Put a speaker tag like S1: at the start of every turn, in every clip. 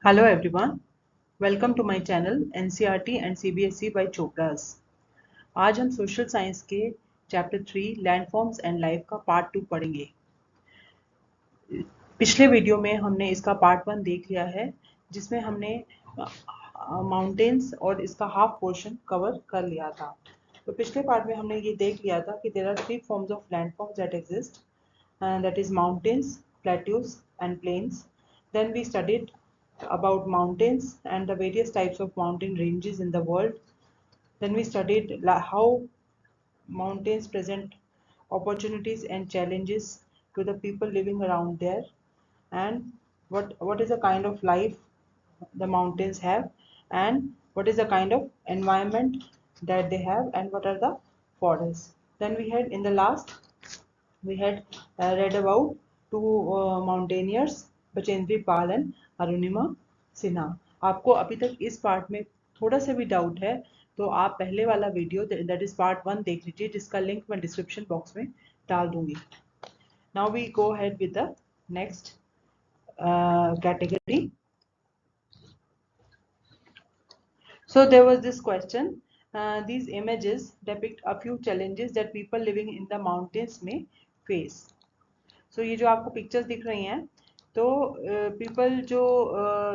S1: Hello everyone, welcome to my channel NCERT and CBSE by Chopras। आज हम social science के chapter 3 landforms and life का part 2 पढ़ेंगे। पिछले वीडियो में हमने इसका पार्ट 1 देख लिया है, जिसमें हमने माउंटेन्स और इसका हाफ पोर्शन कवर कर लिया था। तो पिछले पार्ट में हमने ये देख लिया था कि there are 3 forms of landforms that exist, that is mountains, plateaus and plains. Then we studied about mountains and the various types of mountain ranges in the world. Then we studied how mountains present opportunities and challenges to the people living around there, and what is the kind of life the mountains have, and what is the kind of environment that they have, and what are the forests. Then we had in the last we had read about two mountaineers, Bachendri Pal and Arunima Sinha। आपको अभी तक इस part में थोड़ा सा भी doubt है तो आप पहले वाला वीडियो दैट इज पार्ट 1 देख लीजिए, जिसका लिंक मैं डिस्क्रिप्शन बॉक्स में डाल दूंगी। Now we go ahead with the next category. So there was this question. These images depict a few challenges that people living in the mountains may face. So ये जो आपको pictures दिख रही हैं, तो पीपल जो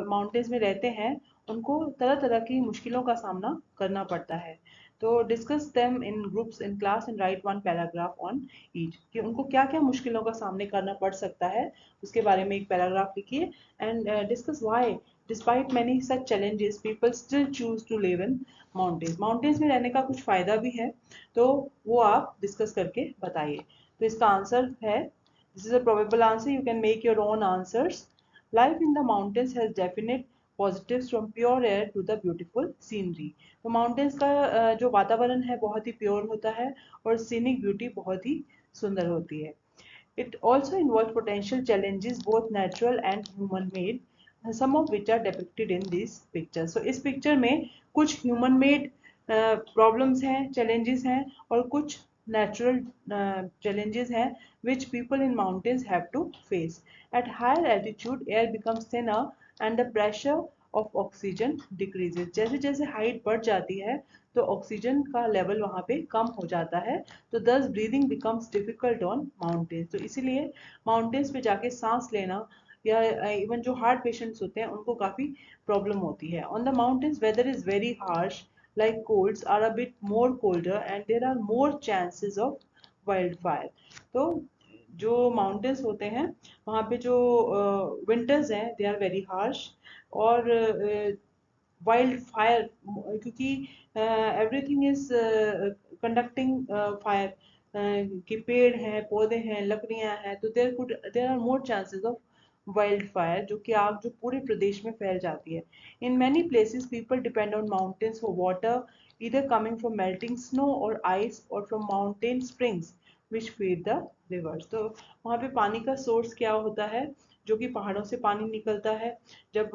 S1: माउंटेन्स में रहते हैं उनको तरह तरह की मुश्किलों का सामना करना पड़ता है। तो discuss them in groups in class and right one paragraph on each, कि उनको क्या क्या मुश्किलों का सामने करना पड़ सकता है उसके बारे में एक पैराग्राफ लिखिए। And discuss why despite many such challenges people still choose to live in mountains. Mountains में रहने का कुछ फ़ायदा भी है, तो वो आप डिस्कस करके बताइए। तो इसका आंसर है, this is a probable answer, you can make your own answers. Life in the mountains has definite positives from pure air to the beautiful scenery. तो माउंटेन्स का जो वातावरण है बहुत ही प्योर होता है और सीनिक ब्यूटी बहुत ही सुंदर होती है। It also involves potential challenges both natural and human made, some of which are depicted in this picture. So इस पिक्चर में कुछ human made प्रॉब्लम्स हैं, challenges हैं, और कुछ natural challenges हैं which people in mountains have to face. At higher altitude, air becomes thinner and the pressure of oxygen decreases. जैसे जैसे हाइट बढ़ जाती है तो ऑक्सीजन का लेवल वहाँ पे कम हो जाता है, तो दस breathing becomes difficult on mountains. तो इसीलिए माउंटेन्स पे जाके सांस लेना या इवन जो हार्ट पेशेंट्स होते हैं उनको काफ़ी प्रॉब्लम होती है। On the mountains weather is very harsh, like colds are a bit more colder and there are more chances of wildfire। तो जो माउंटेन्स होते हैं वहाँ पे जो विंटर्स हैं दे आर वेरी हार्श, और वाइल्ड फायर, क्योंकि एवरीथिंग इज कंडक्टिंग फायर, कि पेड़ हैं, पौधे हैं, लकड़ियां हैं, तो there are more chances of wild fire, जो कि आग जो पूरे प्रदेश में फैल जाती है। In many places people depend on mountains for water, either coming from melting snow or ice or from mountain springs which feed the rivers। तो वहाँ पे पानी का सोर्स क्या होता है, जो कि पहाड़ों से पानी निकलता है। जब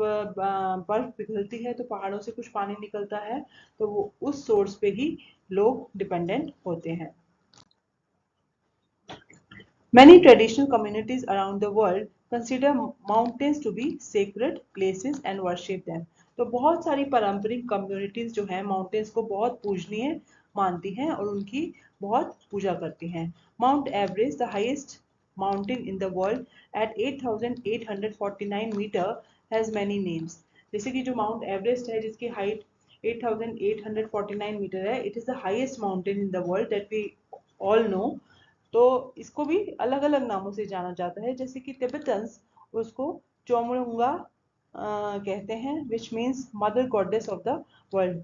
S1: बर्फ पिघलती है तो पहाड़ों से कुछ पानी निकलता है, तो वो उस सोर्स पे ही लोग डिपेंडेंट होते हैं। Many traditional communities around the world consider mountains to be sacred places and worship them। तो बहुत सारी पारंपरिक कम्युनिटीज जो हैं माउंटेन्स को बहुत पूजनीय मानती हैं और उनकी बहुत पूजा करती हैं। Mount Everest, the highest mountain in the world at 8,849 meter, has many names। जैसे कि जो माउंट एवरेस्ट है जिसकी हाइट 8,849 मीटर है, it is the highest mountain in the world that we all know. तो इसको भी अलग अलग नामों से जाना जाता है, जैसे कि तिब्बतन्स उसको चोमुंगा कहते हैं, which means mother goddess of the world.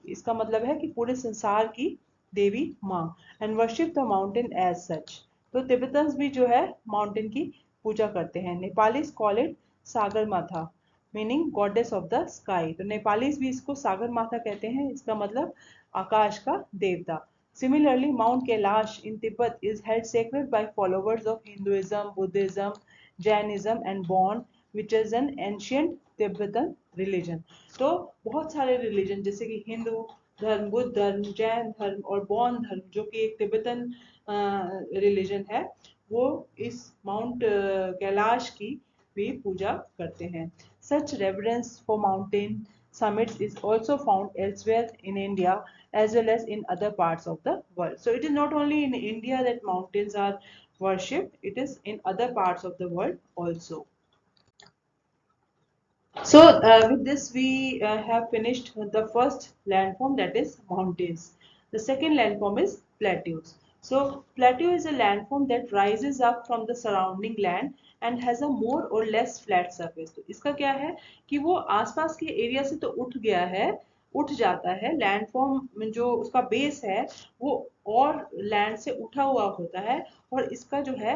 S1: इसका मतलब है कि पूरे संसार की देवी माँ, and worship the mountain as such. तो तिब्बतन्स भी जो है माउंटेन की पूजा करते हैं। नेपालीज कॉल इट सागर माथा, meaning goddess of the sky. तो नेपालीज भी इसको सागर माथा कहते हैं, इसका मतलब आकाश का देवता। Similarly, Mount Kailash in Tibet is held sacred by followers of Hinduism, Buddhism, Jainism and Bon, which is an ancient Tibetan religion। तो बहुत सारे रिलीजन जैसे कि हिंदू धर्म, बुद्ध धर्म, जैन धर्म और बौन धर्म, जो कि एक तिब्बतन रिलीजन है, वो इस माउंट कैलाश की भी पूजा करते हैं. Such reverence for mountain summits is also found elsewhere in India as well as in other parts of the world. So it is not only in India that mountains are worshipped, it is in other parts of the world also. So with this we have finished the first landform, that is mountains. The second landform is plateaus. So plateau is a landform that rises up from the surrounding land and has a more or less flat surface. तो इसका क्या है कि वो आसपास के area से तो उठ गया है, उठ जाता है, लैंडफॉर्म जो उसका बेस है वो और लैंड से उठा हुआ होता है और इसका जो है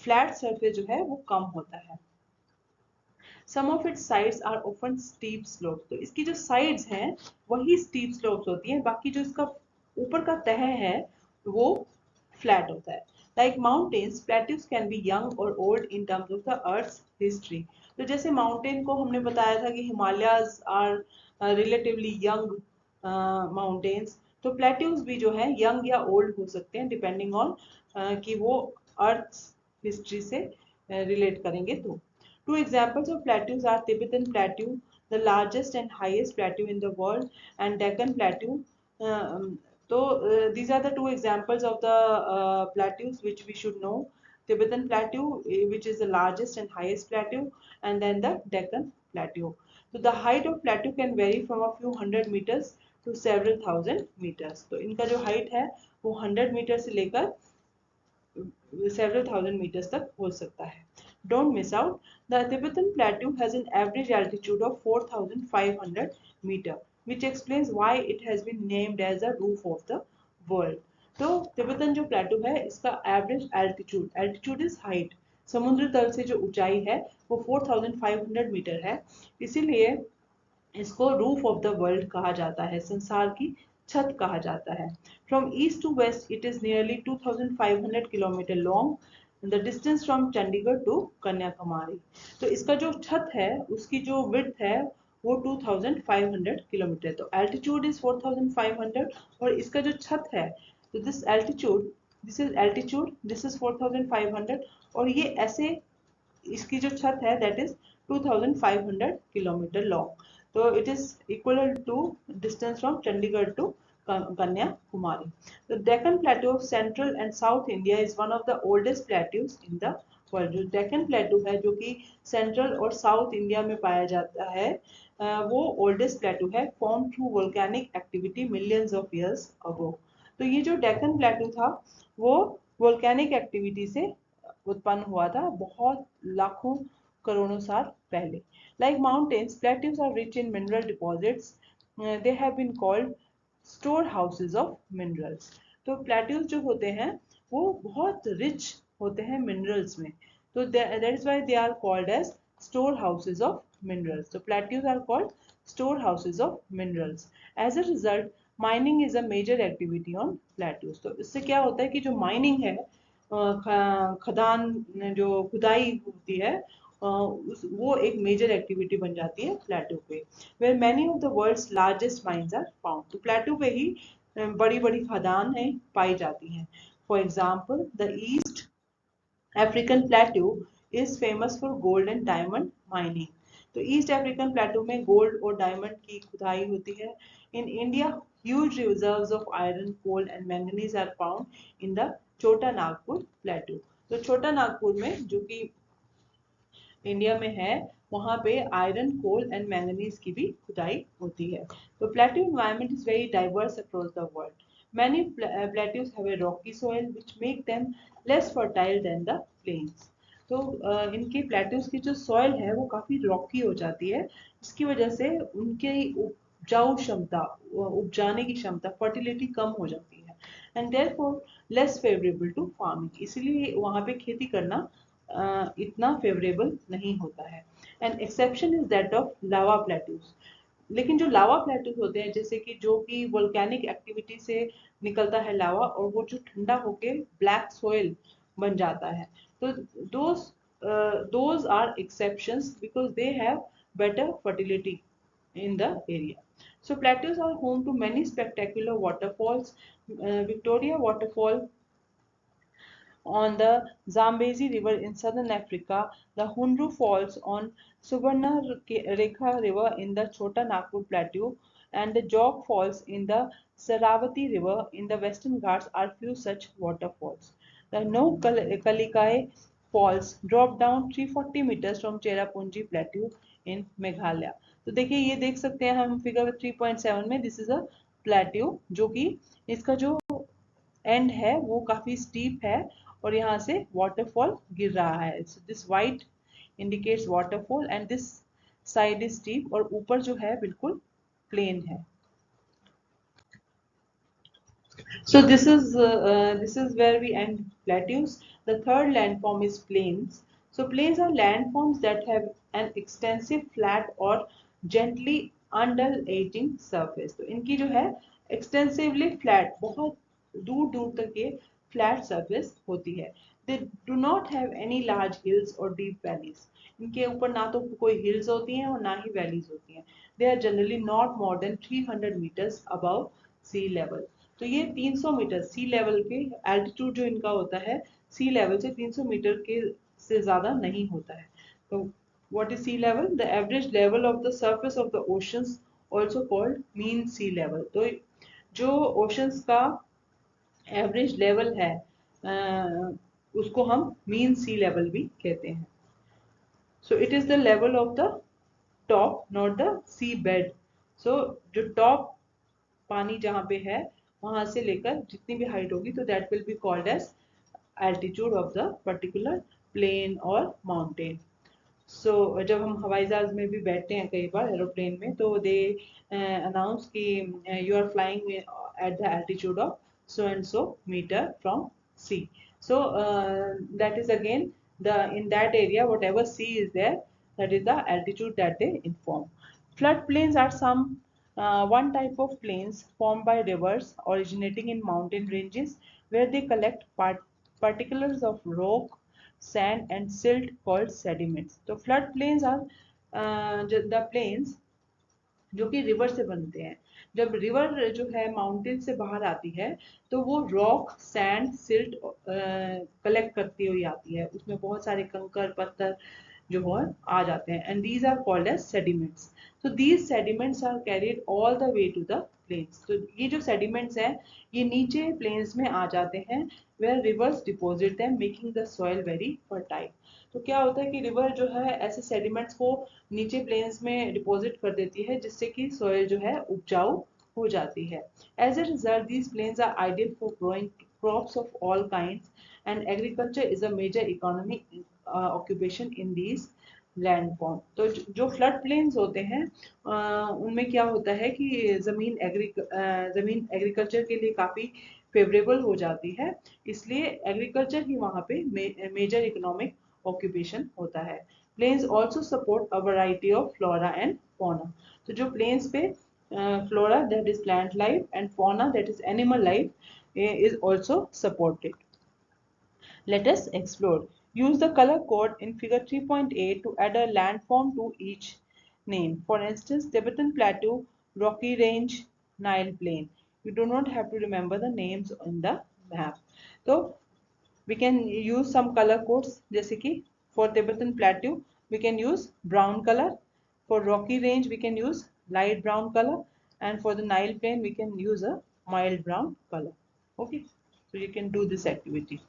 S1: फ्लैट सरफेस जो है वो कम होता है. Some of its sides are often steep slope. तो इसकी जो साइड्स हैं वही स्टीप स्लोप्स होती हैं, बाकी जो इसका ऊपर का तह है वो फ्लैट होता है. Like mountains, plateaus can be young और old in terms of the earth's history. तो जैसे माउंटेन को हमने बताया था कि Himalayas are relatively young mountains, तो प्लेट्यूज भी जो है यंग या ओल्ड हो सकते हैं डिपेंडिंग ऑन कि वो अर्थ हिस्ट्री से रिलेट करेंगे तो. Two examples of plateaus are Tibetan Plateau, the largest and highest plateau in the world, and Deccan Plateau. These are the two examples of the plateaus which we should know. Tibetan Plateau, which is the largest and highest plateau, and then the Deccan Plateau. So the height of plateau can vary from a few hundred meters to several thousand meters. तो इनका जो height है वो 100 metre से लेकर several thousand meters तक हो सकता है. Don't miss out. The Tibetan Plateau has an average altitude of 4,500 meter, which explains why it has been named as the roof of the world. तो तिब्बतन जो प्लेटो है इसका average altitude, altitude is height, समुद्र तल से जो ऊंचाई है वो 4,500 मीटर है, इसीलिए इसको रूफ ऑफ द वर्ल्ड कहा जाता है, संसार की छत कहा जाता है. From east to west it is nearly 2,500 kilometre long, the distance from Chandigarh to Kanyakumari. तो इसका जो छत है उसकी जो विड्थ है वो 2,500 किलोमीटर. तो एल्टीट्यूड इज 4,500 और इसका जो छत है तो this altitude, this is altitude, this is 4,500 और ये ऐसे इसकी जो छत है दैट इज 2,500 किलोमीटर लॉन्ग. तो it is equal to distance from Chandigarh to Kanyakumari. The Deccan Plateau of Central and South India is one of the oldest plateaus in the world. जो Deccan Plateau है जो कि central और south India में पाया जाता है वो ओल्डेस्ट प्लेटू है, form through volcanic activity millions of years ago. तो ये जो डेक्कन प्लेटू था वो वोल्केनिक एक्टिविटी से उत्पन्न हुआ था बहुत लाखों करोड़ों साल पहले. Like mountains, plateaus are rich in mineral deposits. They have been called store houses of minerals. तो प्लेट्यूज जो होते हैं वो बहुत रिच होते हैं मिनरल्स में, तो that is why they are called as storehouses of minerals. तो plateaus are called storehouses of minerals. As a result mining is a major activity on plateaus. तो इससे क्या होता है कि जो माइनिंग है, खदान जो खुदाई होती है, वो एक मेजर एक्टिविटी बन जाती है प्लेटो पे. Where many of the world's largest mines are found. तो प्लेटो पे ही बड़ी बड़ी खदान है पाई जाती हैं. For example the East African plateau is famous for gold and diamond mining. तो ईस्ट अफ्रीकन प्लेटो में गोल्ड और डायमंड की खुदाई होती है. In India huge reserves of iron, coal and manganese are found in the Chota Nagpur प्लेटो. तो छोटा नागपुर में जो कि इंडिया में है वहां पे आयरन, कोल एंड मैंगनीज की भी खुदाई होती है. तो plateau environment is very diverse across the world. Many plateaus have a rocky soil which make them less fertile than the plains. तो इनके प्लेट्यूज की जो सॉइल है वो काफी रॉकी हो जाती है, जिसकी वजह से उनकी उपजाऊ क्षमता, उपजाने की क्षमता, फर्टिलिटी कम हो जाती है, and therefore less favourable to farming. इसीलिए वहां पे खेती करना इतना फेवरेबल नहीं होता है. And exception is that of lava plateaus. लेकिन जो लावा प्लेट्यूज होते हैं जैसे कि जो कि वोल्केनिक एक्टिविटी से निकलता है लावा और वो जो ठंडा होके ब्लैक सॉइल बन जाता है, तो those are exceptions because they have better fertility in the area. So plateaus are home to many spectacular waterfalls. Victoria waterfall On the Zambezi River in southern Africa, the Hunru Falls on Subarnarekha River in the Chota Nagpur Plateau, and the Jog Falls in the Saravati River in the Western Ghats are few such waterfalls. The No Kalikai Falls drop down 340 meters from Cherrapunji Plateau in Meghalaya. तो देखिए ये देख सकते हैं हम figure 3.7 में, this is a plateau जो कि इसका जो एंड है वो काफी स्टीप है और यहाँ से वाटरफॉल गिर रहा है. This white indicates waterfall and this side is steep और ऊपर जो है बिल्कुल प्लेन है. So this is where we end plateaus. The third landform is plains. So plains are landforms that have an extensive flat or gently undulating surface. तो इनकी जो है extensively flat, बहुत दूर दूर तक ये flat surface होती है. They do not have any large hills or deep valleys. इनके ऊपर ना तो कोई hills होती हैं और ना ही valleys होती हैं. They are generally not more than 300 meters above sea level. तो ये 300 मीटर सी लेवल के एल्टीट्यूड जो इनका होता है सी लेवल से 300 मीटर के से ज्यादा नहीं होता है. तो what is sea level? The average level of the surface of the oceans also called mean sea level. तो जो ओशंस का एवरेज लेवल है उसको हम मीन सी लेवल भी कहते हैं. So it is the level of the top not the sea bed. So जो टॉप पानी जहाँ पे है वहां से लेकर जितनी भी हाइट होगी तो that will be called as altitude of the particular plain और माउंटेन. सो जब हम हवाई जहाज में भी बैठते हैं कई बार एरोप्लेन में तो दे अनाउंस कि you are flying at the altitude of so and so meter from sea. So that is again the in that area whatever sea is there, that is the altitude that they inform. Flood plains are some one type of plains formed by rivers originating in mountain ranges where they collect particulars of rock, sand and silt called sediments. So flood plains are the plains जो कि river से बनते हैं. जब river जो है mountain से बाहर आती है तो वो रॉक सैंड सिल्ट कलेक्ट करती हुई आती है. उसमें बहुत सारे कंकर पत्थर जो है आ जाते हैं and these are called as sediments. तो these sediments are carried all the way to the plains. तो ये जो सेडिमेंट्स हैं ये नीचे प्लेन्स में आ जाते हैं where rivers deposit them making the soil very fertile. तो क्या होता है कि रिवर जो है ऐसे सेडिमेंट्स को नीचे प्लेन्स में डिपॉजिट कर देती है जिससे कि सॉइल जो है उपजाऊ हो जाती है. As a result these plains are ideal for growing crops of all kinds and agriculture is a major economic occupation in these land form. तो जो फ्लड प्लेन्स होते हैं उनमें क्या होता है कि जमीन एग्रीकल्चर के लिए काफी फेवरेबल हो जाती है, इसलिए एग्रीकल्चर ही वहाँ पे मेजर इकोनॉमिक ऑक्यूपेशन होता है. Plains also support a variety of flora and fauna. तो जो प्लेन्स पे flora that is plant life and fauna that is animal life is also supported. Let us explore. Use the color code in figure 3.8 to add a landform to each name. For instance, Tibetan Plateau, Rocky Range, Nile Plain. You do not have to remember the names in the map. So we can use some color codes. जैसे कि for Tibetan Plateau we can use brown color. For Rocky Range we can use light brown color, and for the Nile Plain we can use a mild brown color. Okay, so you can do this activity.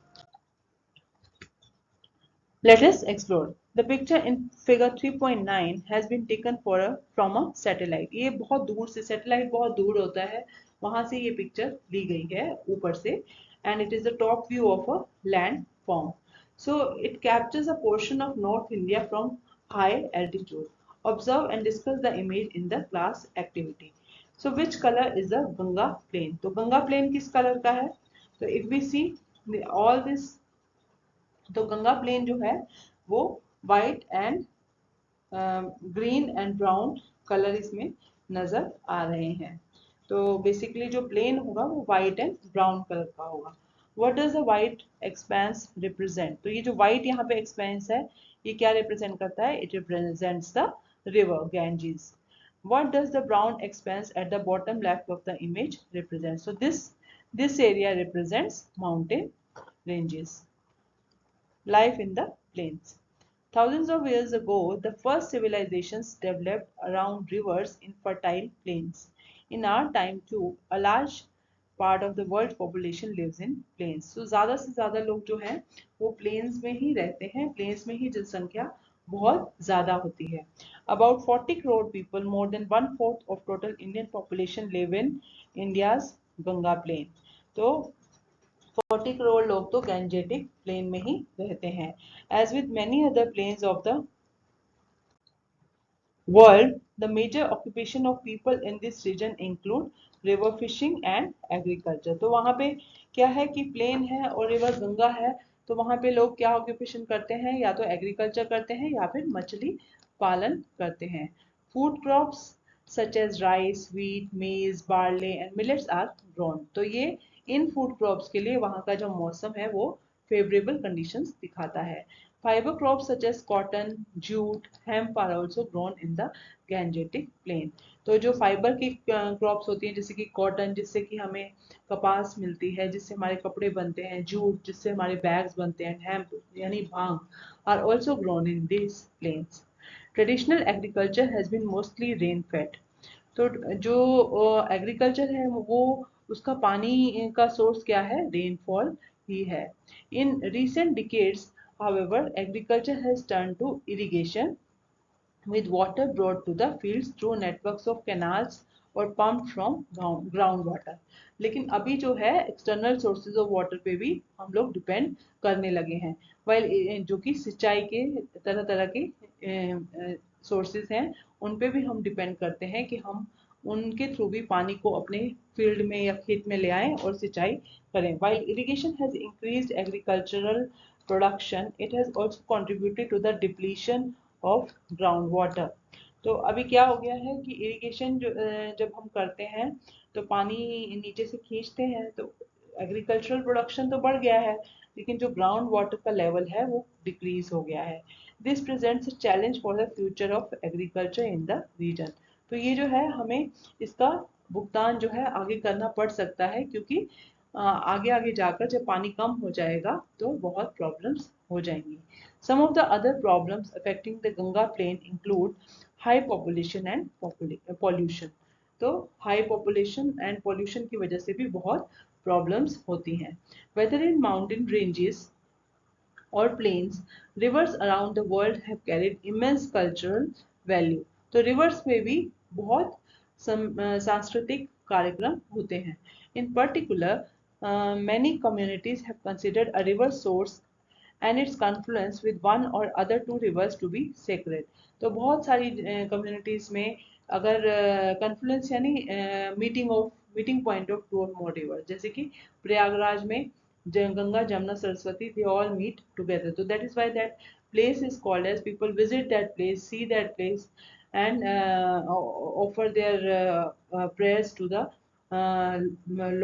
S1: Let us explore. The picture in figure 3.9 has been taken from a satellite. ये बहुत दूर से satellite बहुत दूर होता है वहां से ये picture ली गई है ऊपर से and it is the top view of a land form. So it captures a portion of North India from high altitude. Observe and discuss the image in the class activity. So which color is the Ganga plain? तो Ganga plain किस color का है? So if we see all this, तो Ganga plane जो है वो white and green and brown colour इसमें नजर आ रहे हैं. तो बेसिकली जो प्लेन होगा वो वाइट एंड ब्राउन कलर का होगा. What does the white expense represent? तो ये जो वाइट यहाँ पे एक्सपेंस है ये क्या रिप्रेजेंट करता है? It represents the river Ganges. What does the brown expanse at the bottom left of the image represent? So this area represents mountain ranges. life in the plains. Thousands of years ago, the first civilizations developed around rivers in fertile plains. In our time too, a large part of the world population lives in plains. So ज़्यादा से ज़्यादा लोग जो हैं वो plains में ही रहते हैं, plains में ही जनसंख्या बहुत ज़्यादा होती है. About 40 crore people, more than one fourth of total Indian population, live in India's Ganga plain. तो 40 करोड़ लोग तो गैंजेटिक प्लेन में ही रहते हैं. As with many other plains of the world, the major occupation of people in this region include river fishing and agriculture. तो वहाँ पे क्या है कि प्लेन है और रिवर गंगा है, तो वहाँ पे लोग क्या ऑक्यूपेशन करते हैं, या तो एग्रीकल्चर करते हैं या फिर मछली पालन करते हैं. Food crops such as rice, wheat, maize, barley and millets are grown. तो ये इन फूड क्रॉप्स के लिए वहाँ का जो मौसम है वो फेवरेबल कंडीशंस दिखाता है. Fiber crops such as cotton, jute, hemp are also grown in the Gangetic plain. तो जो फाइबर की क्रॉप्स होती हैं जैसे कि कॉटन जिससे कि हमें कपास मिलती है, जिससे हमारे कपड़े बनते हैं, जूट जिससे हमारे बैग्स बनते हैं, हेम्प यानी भांग are also grown in this plains. Traditional agriculture has been mostly rain fed. तो जो एग्रीकल्चर है वो उसका पानी का सोर्स क्या है, रेनफॉल ही है. In recent decades however, agriculture has turned to irrigation with water brought to the fields through networks of canals और pumped from ground water. लेकिन अभी जो है एक्सटर्नल सोर्सेज ऑफ वाटर पे भी हम लोग डिपेंड करने लगे हैं. वाइल जो कि सिंचाई के तरह तरह के सोर्सेज हैं उन पे भी हम डिपेंड करते हैं कि हम उनके थ्रू भी पानी को अपने फील्ड में या खेत में ले आएं और सिंचाई करें. While irrigation has increased agricultural production, it has also contributed to the depletion of groundwater. तो अभी क्या हो गया है कि इरिगेशन जब हम करते हैं तो पानी नीचे से खींचते हैं तो एग्रीकल्चरल प्रोडक्शन तो बढ़ गया है, लेकिन जो ग्राउंड वाटर का लेवल है वो डिक्रीज हो गया है. This presents a challenge for the future of agriculture in the region. तो ये जो है हमें इसका भुगतान जो है आगे करना पड़ सकता है, क्योंकि आगे आगे जाकर जब पानी कम हो जाएगा तो बहुत प्रॉब्लम्स हो जाएंगी. Some of the other problems affecting the Ganga plain include high population and pollution. तो हाई पॉपुलेशन एंड पॉल्यूशन की वजह से भी बहुत प्रॉब्लम्स होती हैं. Whether in mountain ranges or plains, rivers around the world have carried immense cultural value. तो rivers में भी बहुत सांस्कृतिक कार्यक्रम होते हैं. In particular, many communities have considered a river source and its confluence with one or other two rivers to be sacred. तो बहुत सारी communities में अगर confluence यानी meeting point of two or more rivers, जैसे कि प्रयागराज में Ganga, Jamuna, Saraswati, they all meet together. So that is why that place is called as, people visit that place, see that place, and offer their prayers to the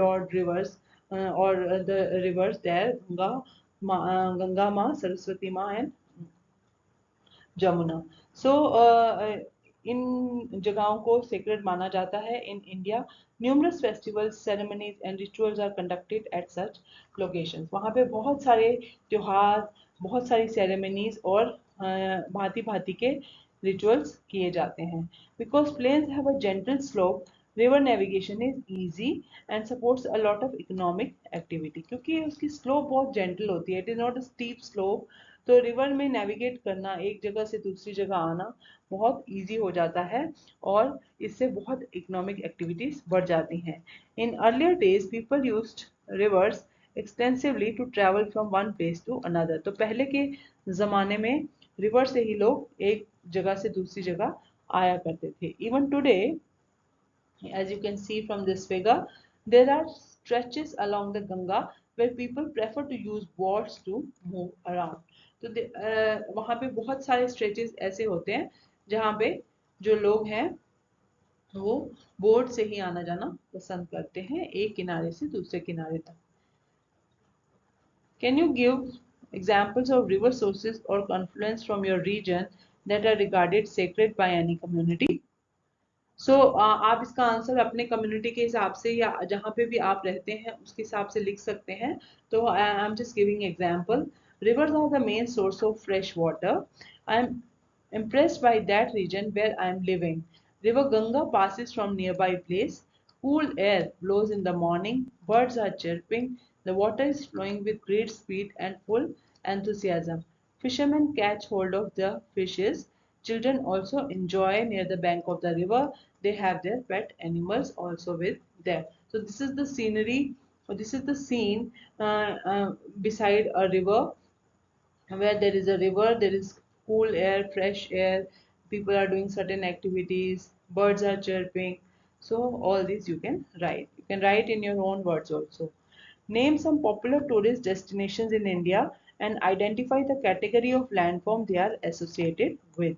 S1: Lord rivers or the rivers there, Ganga Ma, Saraswati Ma, and Jamuna. सो इन जगहों को sacred माना जाता है. In India numerous festivals, ceremonies and rituals are conducted at such locations. वहाँ पे बहुत सारे त्योहार, बहुत सारी सेरेमनीज और भांति भांति के रिचुअल्स किए जाते हैं. Because plains have a gentle slope, river navigation is easy and supports a lot of economic activity. क्योंकि उसकी स्लोप बहुत जेंटल होती है, it is not a steep slope, तो रिवर में नेविगेट करना, एक जगह से दूसरी जगह आना बहुत इजी हो जाता है और इससे बहुत इकोनॉमिक एक्टिविटीज बढ़ जाती हैं. In earlier days people used rivers extensively to travel from one place to another. तो पहले के ज़माने में रिवर से ही लोग एक जगह से दूसरी जगह आया करते थे. Even today, as you can see from this figure, there are stretches along the Ganga where people prefer to use boats to move around. तो वहाँ पे बहुत सारे स्ट्रेचेस ऐसे होते हैं जहाँ पे जो लोग हैं वो बोट से ही आना जाना पसंद करते हैं एक किनारे से दूसरे किनारे तक. Can you give examples of river sources or confluence from your region that are regarded sacred by any community? सो आप इसका आंसर अपने कम्युनिटी के हिसाब से या जहाँ पे भी आप रहते हैं उसके हिसाब से लिख सकते हैं. तो I am just giving example. Rivers are the main source of fresh water. I am impressed by that region where I am living. River Ganga passes from nearby place. Cool air blows in the morning. Birds are chirping. The water is flowing with great speed and full enthusiasm. Fishermen catch hold of the fishes. Children also enjoy near the bank of the river. They have their pet animals also with them. So this is the scenery. This is the scene beside a river, where there is a river, there is cool air, fresh air, people are doing certain activities, birds are chirping. So all these you can write. You can write in your own words also. Name some popular tourist destinations in India and identify the category of landform they are associated with.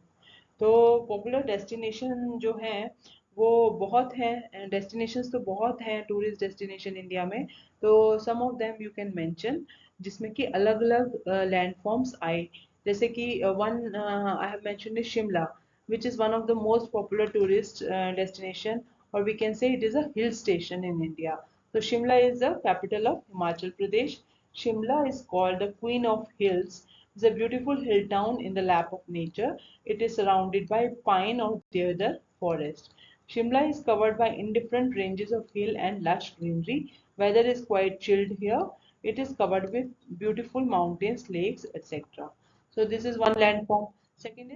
S1: तो popular destination जो हैं वो बहुत हैं, destinations तो बहुत हैं tourist destination India में। तो some of them you can mention, जिसमें कि अलग अलग लैंड फॉर्म्स आए, जैसे कि one I have mentioned is Shimla, which is one of the most popular tourist destination, or we can say it is a hill station in India. So Shimla is the capital of Himachal Pradesh. Shimla is called the Queen of Hills. It's a beautiful hill town in the lap of nature. It is surrounded by pine or deodar forest. Shimla is covered by indifferent ranges of hill and lush greenery. Weather is quite chilled here. It is covered with beautiful mountains, lakes, etc. So this is one landform. Second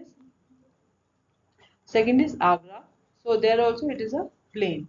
S1: is Agra. So there also it is a plain.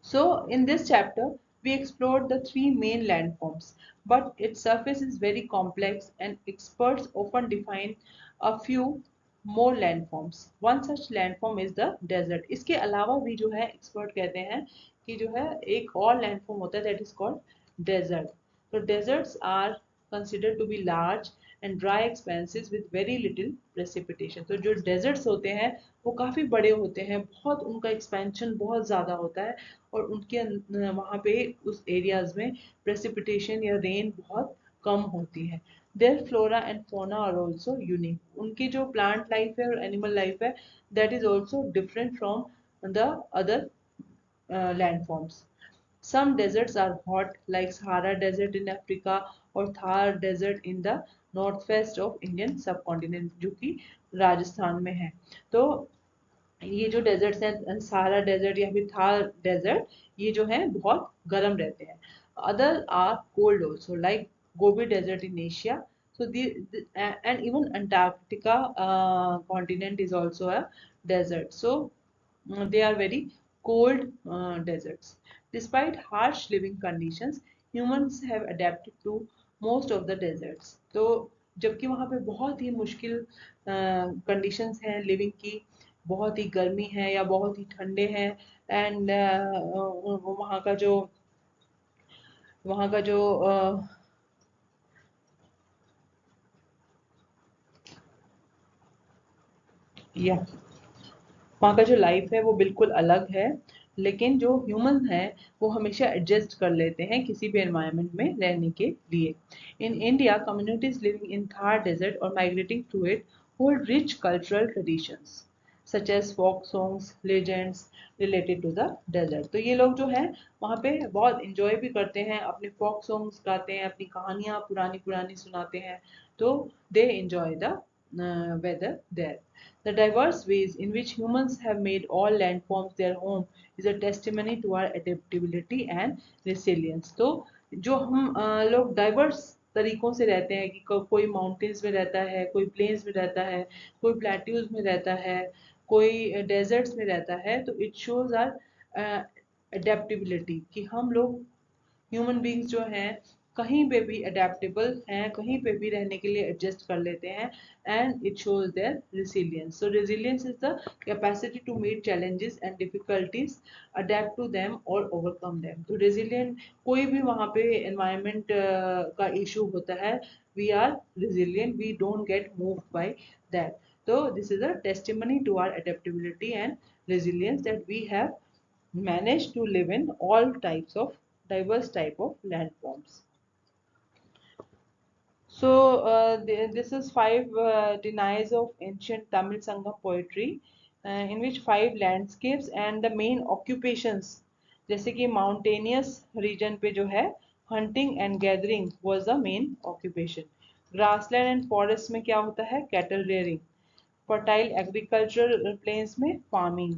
S1: So in this chapter, we explored the three main landforms, but its surface is very complex and experts often define a few more landforms. One such landform is the desert. इसके अलावा भी जो है expert कहते हैं कि जो है एक और landform होता है, that is called desert. So deserts are considered to be large and dry expanses with very little precipitation. तो जो deserts होते हैं वो काफ़ी बड़े होते हैं, बहुत उनका expansion बहुत ज़्यादा होता है, और उनके वहाँ पे उस एरियाज में प्रेसिपिटेशन या रेन बहुत कम होती है. Their flora and fauna are also unique. उनकी जो प्लांट लाइफ है और एनिमल लाइफ है, that is also different from the other landforms. Some deserts are hot, like Sahara Desert in Africa or Thar Desert in the northwest of Indian subcontinent, जो कि राजस्थान में है. तो ये जो डेजर्ट्स हैं, सहारा डेजर्ट या फिर थार डेजर्ट, ये जो है बहुत गर्म रहते हैं. Other are cold also, like Gobi desert in Asia. So and even Antarctica continent is also a desert. So they are very cold deserts. Despite harsh living conditions, humans have adapted to most of the deserts. तो जबकि वहाँ पे बहुत ही मुश्किल conditions हैं living की, बहुत ही गर्मी है या बहुत ही ठंडे हैं, एंड वहाँ का जो या वहाँ का जो लाइफ है वो बिल्कुल अलग है, लेकिन जो ह्यूमन हैं वो हमेशा एडजस्ट कर लेते हैं किसी भी एनवायरनमेंट में रहने के लिए. In India, communities living in Thar desert और migrating through it hold rich cultural traditions such as folk songs, legends related to the desert. तो ये लोग जो हैं वहाँ पे बहुत इंजॉय भी करते हैं, अपने फोक सॉन्ग्स गाते हैं, अपनी कहानियाँ पुरानी पुरानी सुनाते हैं. तो दे enjoy the weather there. The diverse ways in which humans have made all landforms their home is a testimony to our adaptability and resilience. तो जो हम लोग डाइवर्स तरीकों से रहते हैं, कि कोई माउंटेन्स में रहता है, कोई प्लेन्स में रहता है, कोई प्लेट्यूज में रहता है, कोई डेजर्ट्स में रहता है, तो इट शोज आर अडेप्टेबिलिटी, कि हम लोग ह्यूमन बींग्स जो हैं कहीं पे भी अडेप्टेबल हैं, कहीं पे भी रहने के लिए एडजस्ट कर लेते हैं, and it shows their resilience. So resilience is the capacity to meet challenges and difficulties, adapt to them और ओवरकम देम. तो रेजिलियंट, कोई भी वहाँ पे एनवायरनमेंट का इशू होता है, we are resilient, we don't get move by that. So this is a testimony to our adaptability and resilience, that we have managed to live in all types of diverse type of landforms. So this is five denies of ancient Tamil Sangam poetry, in which five landscapes and the main occupations, जैसे कि mountainous region पे जो है hunting and gathering was the main occupation. Grassland and forest में क्या होता है, cattle rearing. Fertile agricultural plains में फार्मिंग,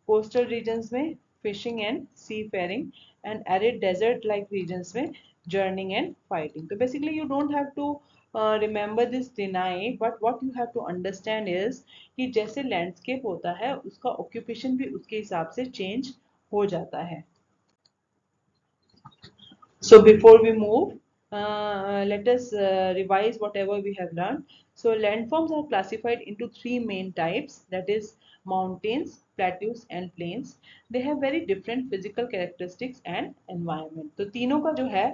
S1: कोस्टल रीजन्स में fishing and seafaring, and arid desert like regions में जर्निंग एंड फाइटिंग। तो basically you don't have to remember this deny, but what you have to understand is कि जैसे landscape होता है उसका occupation भी उसके हिसाब से चेंज हो जाता है। So before we move, let us revise whatever we have learned. So landforms are classified into three main types, that is mountains, plateaus and plains. They have very different physical characteristics and environment. तो तीनों का जो है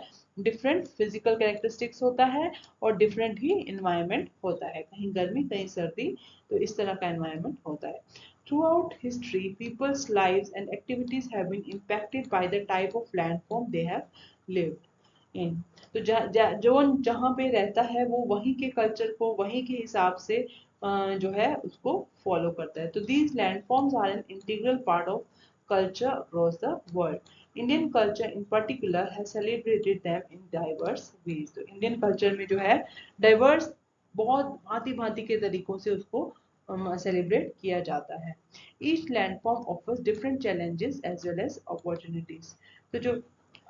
S1: different physical characteristics होता है और different ही environment होता है, कहीं गर्मी कहीं सर्दी, तो इस तरह का environment होता है। Throughout history, people's lives and activities have been impacted by the type of landform they have lived in। तो जो जहाँ पे रहता है वो वहीं के कल्चर को वहीं के हिसाब से जो है उसको फॉलो करता है। तो these landforms are an integral part of culture across the world. Indian culture in particular has celebrated them in diverse ways। तो इंडियन कल्चर में जो है डाइवर्स बहुत भांति भांति के तरीकों से उसको सेलिब्रेट किया जाता है। Each landform offers different challenges as well as opportunities. तो जो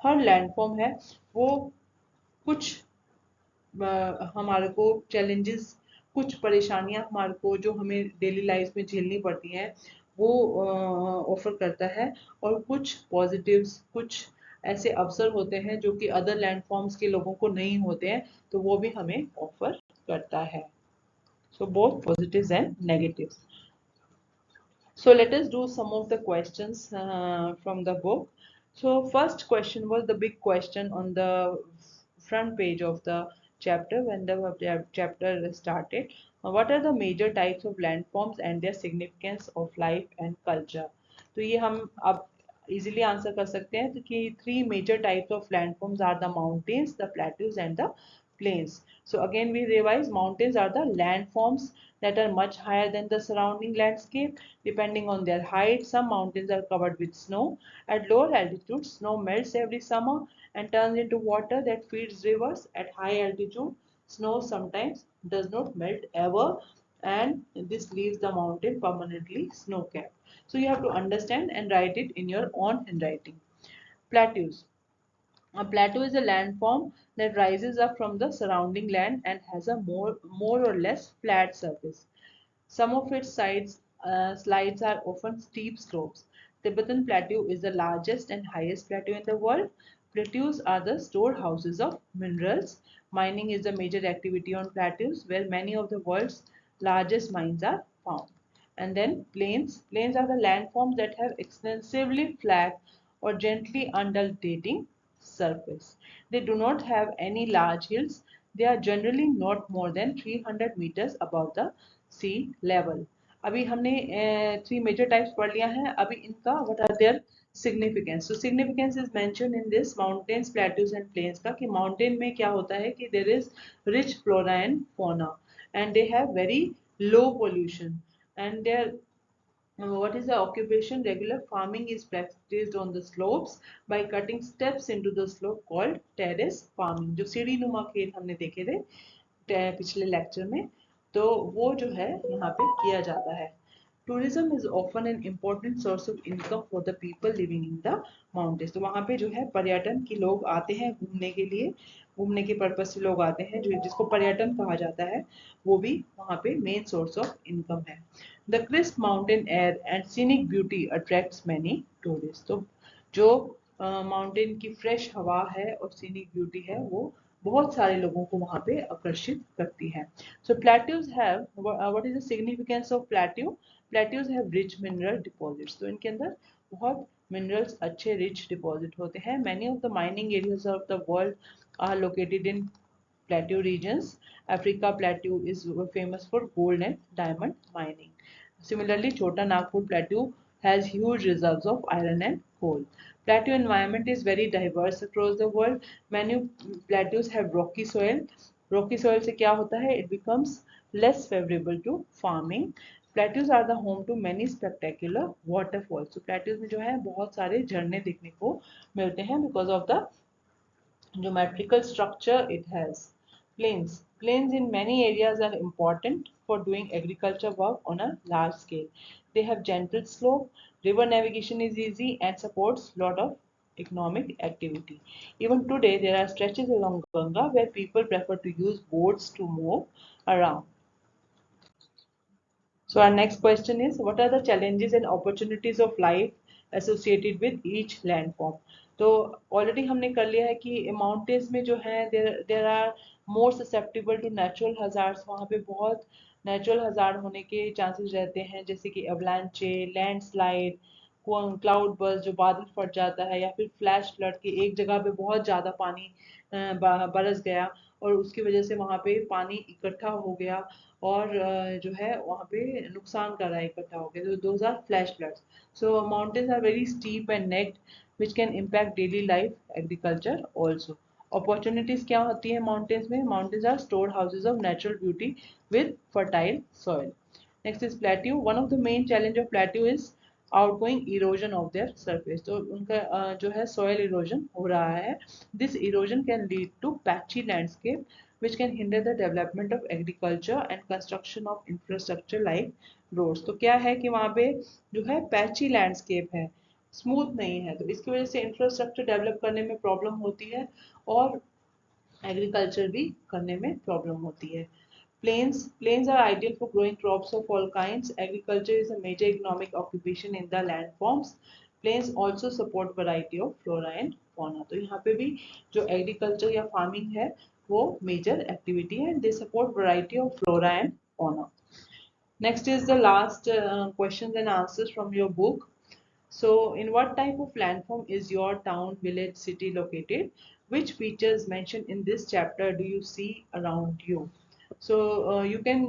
S1: हर लैंडफॉर्म है वो कुछ हमारे को चैलेंजेस, कुछ परेशानियां हमारे को जो हमें डेली लाइफ में झेलनी पड़ती हैं वो ऑफर करता है, और कुछ पॉजिटिव्स, कुछ ऐसे अवसर होते हैं जो कि अदर लैंडफॉर्म्स के लोगों को नहीं होते हैं, तो वो भी हमें ऑफर करता है। So both positives and negatives. So let us do some of the questions from the book. So first question was the big question on the front page of the chapter when the chapter started. What are the major types of landforms and their significance of life and culture? तो ये हम अब easily answer कर सकते हैं कि three major types of landforms are the mountains, the plateaus and the plains. So again we revise, mountains are the landforms that are much higher than the surrounding landscape. Depending on their height, some mountains are covered with snow. At lower altitudes, snow melts every summer and turns into water that feeds rivers. At high altitude, snow sometimes does not melt ever, and this leaves the mountain permanently snow-capped. So you have to understand and write it in your own handwriting. Plateaus. A plateau is a landform that rises up from the surrounding land and has a more or less flat surface. Some of its slides are often steep slopes. Tibetan Plateau is the largest and highest plateau in the world. Plateaus are the storehouses of minerals. Mining is a major activity on plateaus where many of the world's largest mines are found. And then plains. Plains are the landforms that have extensively flat or gently undulating surface. They do not have any large hills. They are generally not more than 300 meters above the sea level. अभी हमने three major types पढ़ लिया है, अभी इनका what are their significance. So significance is mention in this mountains, plateaus and plains का, कि mountain में क्या होता है कि there is rich flora and fauna and they have very low pollution and there what is the occupation? Regular farming is practiced on the slopes by cutting steps into the slope called terrace farming। जो सीढ़ी नुमा खेत हमने देखे थे पिछले lecture में, तो वो जो है यहाँ पे किया जाता है। Tourism is often an important source of income for the people living in the mountains। तो वहाँ पे जो है पर्यटन के लोग आते हैं घूमने के लिए, घूमने के पर्पज से लोग आते हैं, जो जिसको पर्यटन कहा जाता है, वो भी वहाँ पे मेन सोर्स ऑफ इनकम है। The crisp mountain air and scenic beauty attracts many tourists। तो जो माउंटेन की फ्रेश हवा है और सीनिक ब्यूटी है वो बहुत सारे लोगों को वहाँ पे आकर्षित करती है। So plateaus have, what is the significance of plateau? Plateaus have rich mineral deposits. तो इनके अंदर बहुत मिनरल्स अच्छे रिच डिपॉजिट होते हैं। Many of the mining areas of the world are located in plateau regions. Africa plateau is famous for gold and diamond mining. Similarly, Chota Nagpur plateau has huge reserves of iron and coal. Plateau environment is very diverse across the world. Many plateaus have rocky soil. Rocky soil से क्या होता है? It becomes less favorable to farming. Plateaus are the home to many spectacular waterfalls. So plateaus में जो है बहुत सारे झरने देखने को मिलते हैं because of the geometrical structure it has. Plains. Plains in many areas are important for doing agriculture work on a large scale. They have gentle slope, river navigation is easy and supports lot of economic activity. Even today, there are stretches along Ganga where people prefer to use boats to move around. So our next question is, what are the challenges and opportunities of life associated with each landform? तो already हमने कर लिया है कि mountains में जो है there are more susceptible to natural hazards, वहाँ पे बहुत नेचुरल हजार्ड होने के चांसेस रहते हैं, जैसे कि एवलांचे, लैंडस्लाइड, क्लाउड बर्स्ट जो बादल फट जाता है, या फिर फ्लैश फ्लड की एक जगह पे बहुत ज़्यादा पानी बरस गया और उसकी वजह से वहाँ पे पानी इकट्ठा हो गया और जो है वहाँ पे नुकसान कर रहा है इकट्ठा हो गया, तो those are flash floods. So mountains are very steep and naked which can impact daily life, agriculture also. Opportunities क्या होती है माउंटेन्स में? Mountains are stored houses of natural beauty with fertile soil. Next is plateau. One of the main challenge of plateau is outgoing erosion of their surface. तो उनका जो है soil erosion हो रहा है. This erosion can lead to patchy landscape which can hinder the development of agriculture and construction of infrastructure like roads. तो क्या है कि वहाँ पे जो है patchy landscape है, स्मूथ नहीं है, तो इसकी वजह से इंफ्रास्ट्रक्चर डेवलप करने में प्रॉब्लम होती है और एग्रीकल्चर भी करने में प्रॉब्लम होती है. Plains are ideal for growing crops of all kinds. Agriculture is a major economic occupation in the landforms. Plains also support variety of flora and fauna. तो यहाँ पे भी जो एग्रीकल्चर या फार्मिंग है वो मेजर एक्टिविटी है. They support variety of flora and fauna. Next is the last questions and answers from your book. So, in what type of landform is your town, village, city located? Which features mentioned in this chapter do you see around you? So, you can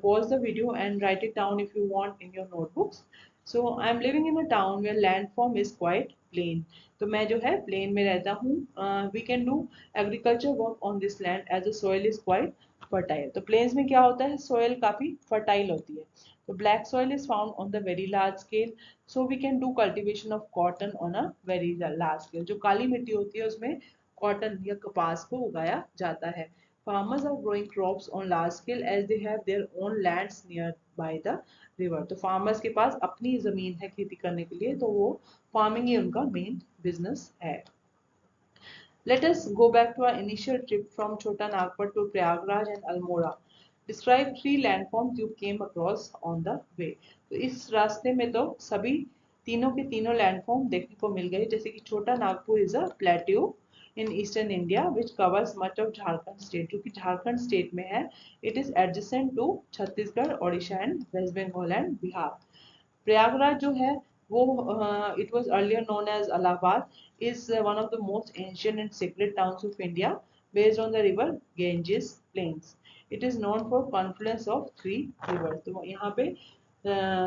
S1: pause the video and write it down if you want in your notebooks. So, I am living in a town where landform is quite plain. तो मैं जो है plain में रहता हूँ. We can do agriculture work on this land as the soil is quite fertile. तो plains में क्या होता है? Soil काफी fertile होती है. So black soil is found on the very large scale. So we can do cultivation of cotton on a very large scale. जो काली मिट्टी होती है उसमें कॉटन या कपास को उगाया जाता है. Farmers are growing crops on large scale as they have their own lands nearby the river. तो farmers के पास अपनी जमीन है खेती करने के लिए, तो वो farming ही उनका main business है. Let us go back to our initial trip from Chota Nagpur to Prayagraj and Almora. Describe three landforms you came across on the way. तो इस रास्ते में तो सभी तीनों के तीनों लैंडफॉर्म देखने को मिल गए, जैसे कि Chota Nagpur is a plateau in eastern India which covers much of Jharkhand state, जो कि झारखंड स्टेट में है. It is adjacent to Chhattisgarh, Odisha and West Bengal and Bihar. Prayagraj जो है वो it was earlier known as Allahabad, is one of the most ancient and sacred towns of India based on the river Ganges plains. It is known for confluence of three rivers. तो यहाँ पे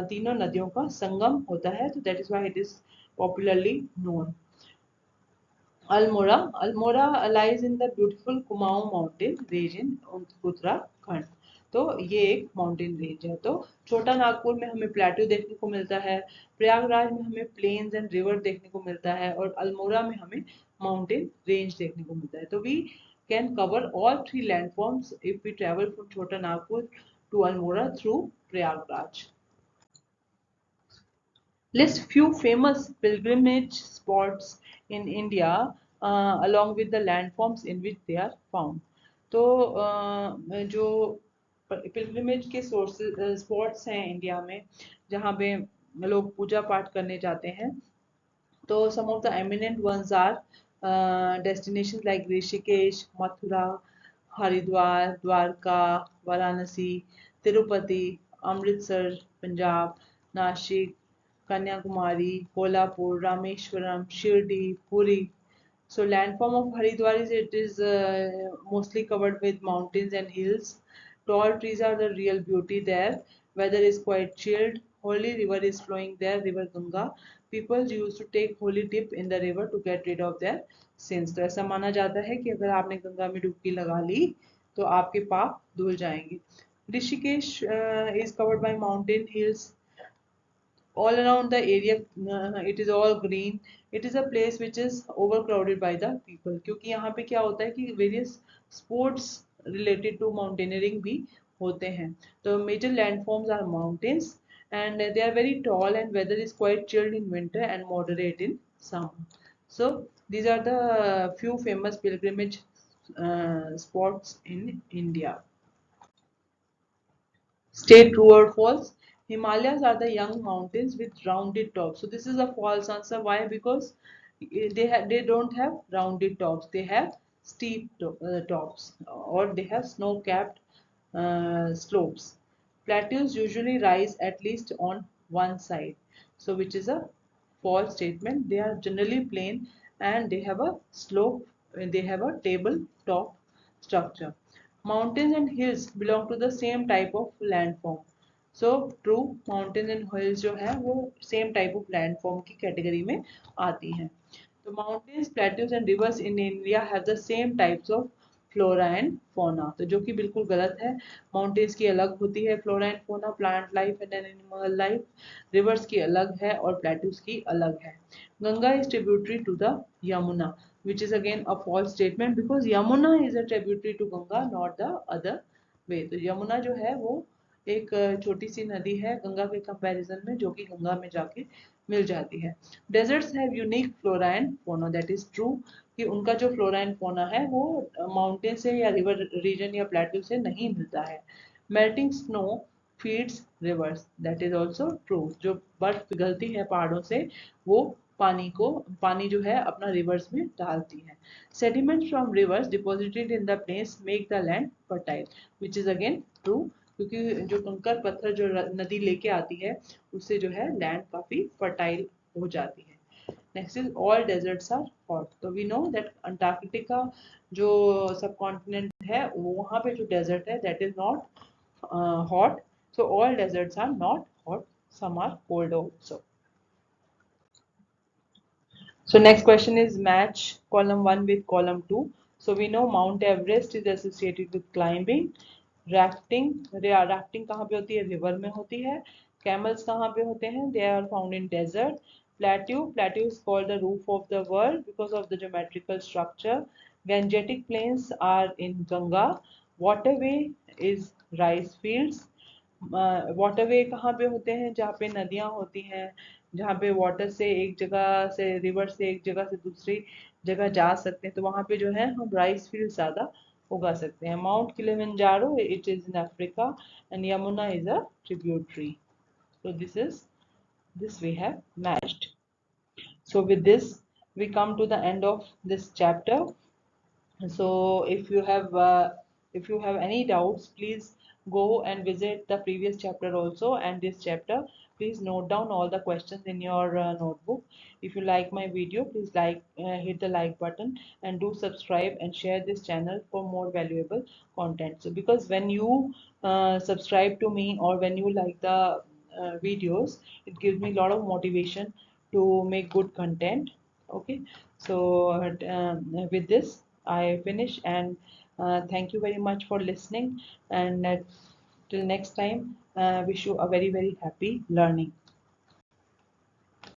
S1: तीनों नदियों का संगम होता है, तो that is why it is popularly known. Almora lies in the beautiful Kumaon mountain range in Uttarakhand. तो ये एक माउंटेन रेंज है. तो छोटा नागपुर में हमें प्लेट्यू देखने को मिलता है, प्रयागराज में हमें प्लेन्स एंड रिवर देखने को मिलता है और अल्मोड़ा में हमें माउंटेन रेंज देखने को मिलता है. तो we can cover all three landforms if we travel from Chota Nagpur to Almora through Prayagraj. List few famous pilgrimage spots in India along with the landforms in which they are found. तो जो पिलग्रिमेज के sources spots हैं India में जहाँ पे लोग पूजा पाठ करने जाते हैं, तो some of the eminent ones are destinations like Rishikesh, Mathura, Haridwar, Dwarka, Varanasi, Tirupati, Amritsar Punjab, Nashik, Kanyakumari, Kolhapur, Rameswaram, Shirdi, Puri. So landform of Haridwar is it is mostly covered with mountains and hills. Tall trees are the real beauty there. Weather is quite chilled. Holy river is flowing there, River Ganga. People used to take holy dip in the river to get rid of their sins. तो ऐसा माना जाता है कि अगर आपने गंगा में डुबकी लगा ली तो आपके पाप धुल जाएंगे. Rishikesh is covered by mountain hills. All around the area it is all green. It is a place which is overcrowded by the people, क्योंकि यहाँ पे क्या होता है कि various sports related to mountaineering भी होते हैं। तो major landforms are mountains and they are very tall and weather is quite chilled in winter and moderate in summer. So these are the few famous pilgrimage spots in India. State true or false? Himalayas are the young mountains with rounded tops. So this is a false answer. Why? Because they don't have rounded tops. They have steep tops, or they have snow-capped slopes. Plateaus usually rise at least on one side. So which is a false statement. They are generally plain and they have a slope. They have a table top structure. Mountains and hills belong to the same type of landform. So true, mountains and hills जो है वो same type of landform की category में आती हैं. तो mountains, plateaus and rivers in India have the same types of flora and फोना, तो जो कि बिल्कुल गलत है. माउंटेन्स की अलग होती है flora and fauna, plant life and animal life. Rivers की अलग है और प्लेट्यूज की अलग है. Ganga is tributary to the Yamuna, which is again a false statement because Yamuna is a tributary to Ganga, not the other way. तो यमुना जो है वो एक छोटी सी नदी है गंगा के कंपैरिजन में, जो कि गंगा में जाके मिल जाती है. Deserts have unique flora and fauna, that is true कि उनका जो फ्लोरा एंड फोना है वो माउंटेन से या रिवर रीजन या प्लेट्यू से नहीं मिलता है. Melting snow feeds reverse, that is also true. जो बर्फ पिघलती है पहाड़ों से वो पानी जो है अपना रिवर्स में डालती है. Sediment from rivers deposited in the plains make the land fertile, which is again true क्योंकि जो कंकर पत्थर जो नदी लेके आती है उससे जो है लैंड काफी फर्टाइल हो जाती है. Next is all deserts are hot. तो वी नो दैट अंटार्कटिका जो सब कॉन्टिनेंट है वहाँ पे जो डेजर्ट है that is not hot. So all deserts are not hot. Some are cold also. So next question is match column 1 with column 2. So we know Mount Everest is associated with climbing. Rafting कहाँ पे होती है? River में होती है. Camels कहाँ पे होते हैं? They are found in desert. Plateau is called the roof of the world because of the geometrical structure. Gangetic plains are in Ganga. Waterway is rice fields. Waterway कहाँ पे होते हैं? जहाँ पे नदियाँ होती हैं, जहाँ पे वाटर से एक जगह से रिवर से एक जगह से दूसरी जगह जा सकते हैं, तो वहाँ पे जो है हम राइस फील्ड ज़्यादा उगा सकते हैं. Mount Kilimanjaro it is in Africa and Yamuna is a tributary. So this we have matched. So with this we come to the end of this chapter. So if you have any doubts, please go and visit the previous chapter also and this chapter. Please note down all the questions in your notebook. If you like my video, please hit the like button and do subscribe and share this channel for more valuable content. So because when you subscribe to me or when you like the videos, it gives me a lot of motivation to make good content. Okay, so with this I finish and thank you very much for listening and till next time wish you a very happy learning.